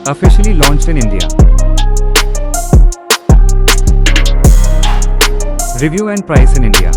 Officially launched in India. Review and price in India.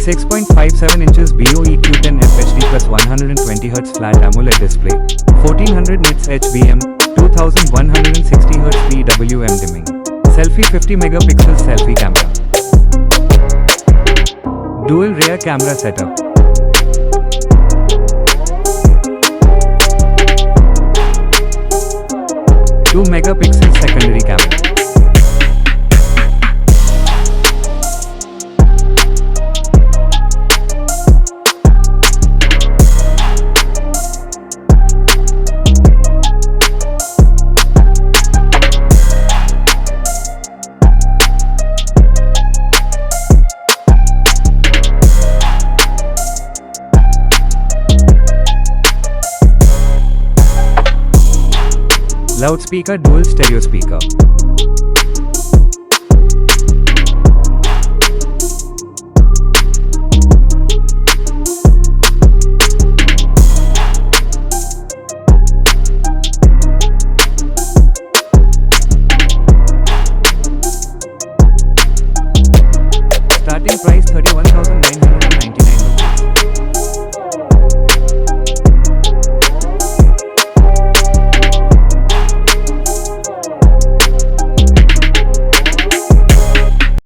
(6.57 inches BOE Q10 FHD plus 120Hz flat AMOLED display, 1400 nits HBM, 2160Hz PWM dimming. Selfie 50 megapixels selfie camera. Dual rear camera setup. Two megapixel secondary camera. Loudspeaker dual stereo speaker. Starting price 31,000.